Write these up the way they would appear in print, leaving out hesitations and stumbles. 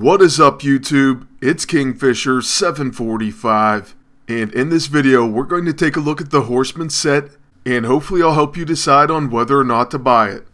What is up, YouTube? It's Kingfisher745, and in this video we're going to take a look at the Horsemen set, and hopefully I'll help you decide on whether or not to buy it.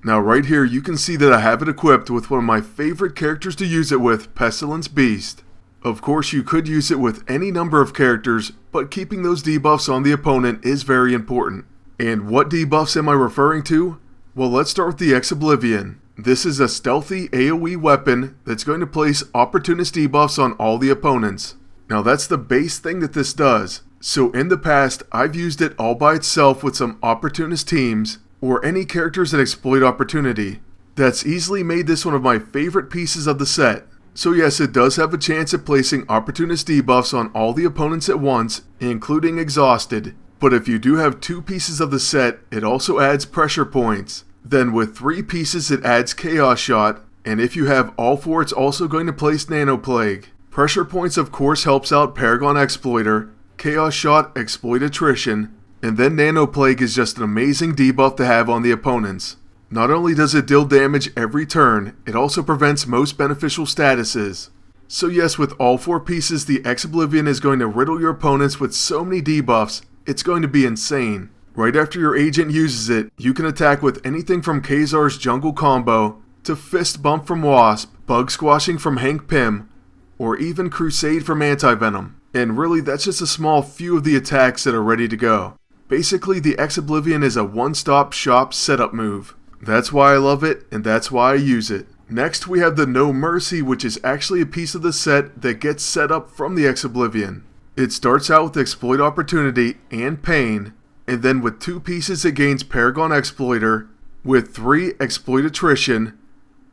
Now right here you can see that I have it equipped with one of my favorite characters to use it with, Pestilence Beast. Of course you could use it with any number of characters, but keeping those debuffs on the opponent is very important. And what debuffs am I referring to? Well, let's start with the Ex Oblivion. This is a stealthy AoE weapon that's going to place opportunist debuffs on all the opponents. Now that's the base thing that this does. So in the past, I've used it all by itself with some opportunist teams, or any characters that exploit opportunity. That's easily made this one of my favorite pieces of the set. So yes, it does have a chance at placing opportunist debuffs on all the opponents at once, including exhausted. But if you do have two pieces of the set, it also adds pressure points. Then with 3 pieces it adds Chaos Shot, and if you have all 4 it's also going to place Nano Plague. Pressure points of course helps out Paragon Exploiter, Chaos Shot Exploit Attrition, and then Nano Plague is just an amazing debuff to have on the opponents. Not only does it deal damage every turn, it also prevents most beneficial statuses. So yes, with all 4 pieces the Ex Oblivion is going to riddle your opponents with so many debuffs, it's going to be insane. Right after your agent uses it, you can attack with anything from Khazar's Jungle Combo, to Fist Bump from Wasp, Bug Squashing from Hank Pym, or even Crusade from Anti-Venom. And really that's just a small few of the attacks that are ready to go. Basically the Ex Oblivion is a one-stop shop setup move. That's why I love it, and that's why I use it. Next we have the No Mercy, which is actually a piece of the set that gets set up from the Ex Oblivion. It starts out with Exploit Opportunity and Pain, and then with 2 pieces it gains Paragon Exploiter, with 3 Exploit Attrition,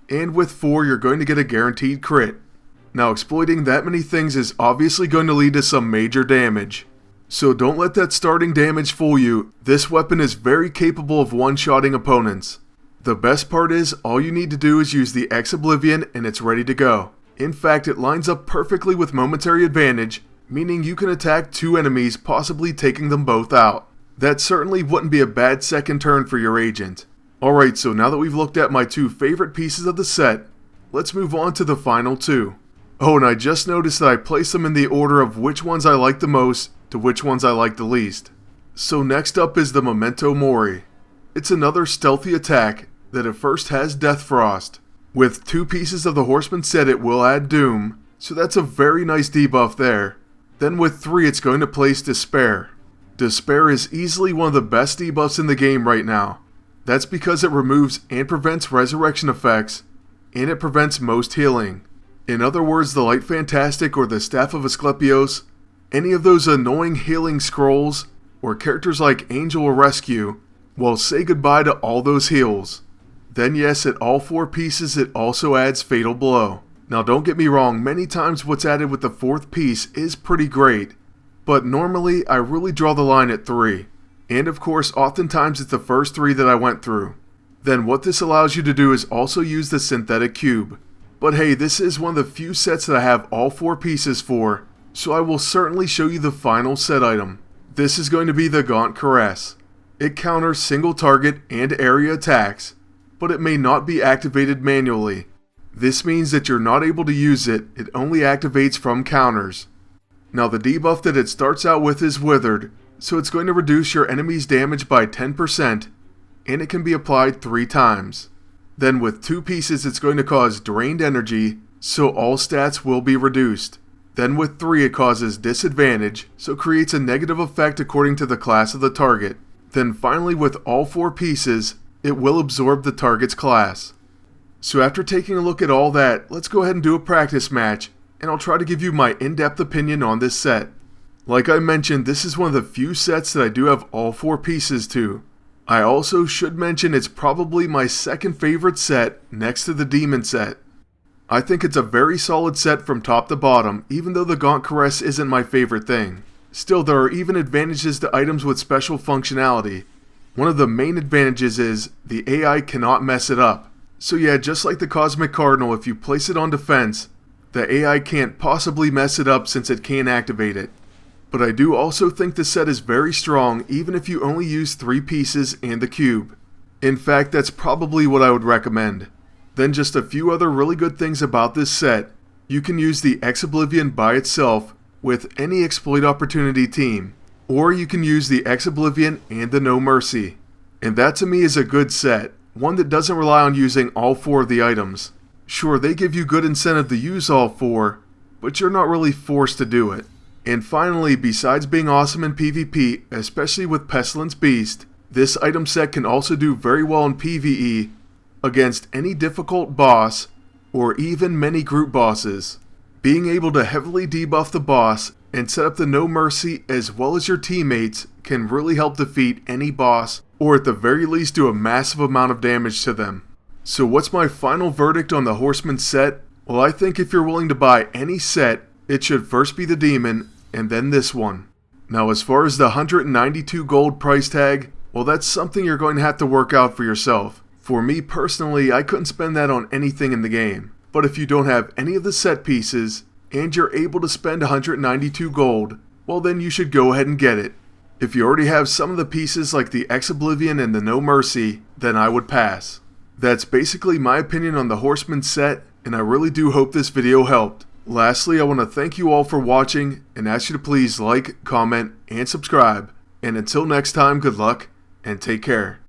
and with 4 you're going to get a guaranteed crit. Now exploiting that many things is obviously going to lead to some major damage. So don't let that starting damage fool you, this weapon is very capable of one-shotting opponents. The best part is, all you need to do is use the Ex Oblivion and it's ready to go. In fact, it lines up perfectly with Momentary Advantage, meaning you can attack 2 enemies, possibly taking them both out. That certainly wouldn't be a bad second turn for your agent. Alright, so now that we've looked at my 2 favorite pieces of the set, let's move on to the final 2. Oh, and I just noticed that I placed them in the order of which ones I like the most to which ones I like the least. So next up is the Momento Mory. It's another stealthy attack that at first has Death Frost. With 2 pieces of the Horsemen set it will add Doom, so that's a very nice debuff there. Then with 3 it's going to place Despair. Despair is easily one of the best debuffs in the game right now. That's because it removes and prevents resurrection effects, and it prevents most healing. In other words, the Light Fantastic or the Staff of Asclepios, any of those annoying healing scrolls, or characters like Angel or Rescue, will say goodbye to all those heals. Then yes, at all 4 pieces it also adds Fatal Blow. Now don't get me wrong, many times what's added with the 4th piece is pretty great, but normally I really draw the line at 3. And of course, oftentimes it's the first 3 that I went through. Then what this allows you to do is also use the Synthetic Cube. But hey, this is one of the few sets that I have all 4 pieces for, so I will certainly show you the final set item. This is going to be the Gaunt Caress. It counters single target and area attacks, but it may not be activated manually. This means that you're not able to use it, it only activates from counters. Now the debuff that it starts out with is Withered, so it's going to reduce your enemy's damage by 10%, and it can be applied 3 times. Then with 2 pieces it's going to cause Drained Energy, so all stats will be reduced. Then with 3 it causes Disadvantage, so creates a negative effect according to the class of the target. Then finally with all 4 pieces, it will absorb the target's class. So after taking a look at all that, let's go ahead and do a practice match, and I'll try to give you my in-depth opinion on this set. Like I mentioned, this is one of the few sets that I do have all 4 pieces to. I also should mention it's probably my second favorite set next to the Demon set. I think it's a very solid set from top to bottom, even though the Gaunt Caress isn't my favorite thing. Still, there are even advantages to items with special functionality. One of the main advantages is the AI cannot mess it up. So yeah, just like the Cosmic Cardinal, if you place it on defense, the AI can't possibly mess it up since it can't activate it. But I do also think the set is very strong even if you only use 3 pieces and the cube. In fact, that's probably what I would recommend. Then just a few other really good things about this set. You can use the Ex Oblivion by itself with any exploit opportunity team, or you can use the Ex Oblivion and the No Mercy. And that to me is a good set, one that doesn't rely on using all 4 of the items. Sure, they give you good incentive to use all 4, but you're not really forced to do it. And finally, besides being awesome in PvP, especially with Pestilence Beast, this item set can also do very well in PvE against any difficult boss or even many group bosses. Being able to heavily debuff the boss and set up the No Mercy as well as your teammates can really help defeat any boss, or at the very least do a massive amount of damage to them. So what's my final verdict on the Horsemen set? Well, I think if you're willing to buy any set, it should first be the Demon, and then this one. Now as far as the 192 gold price tag, well, that's something you're going to have to work out for yourself. For me personally, I couldn't spend that on anything in the game. But if you don't have any of the set pieces, and you're able to spend 192 gold, well then you should go ahead and get it. If you already have some of the pieces like the Ex Oblivion and the No Mercy, then I would pass. That's basically my opinion on the Horsemen set, and I really do hope this video helped. Lastly, I want to thank you all for watching, and ask you to please like, comment, and subscribe. And until next time, good luck, and take care.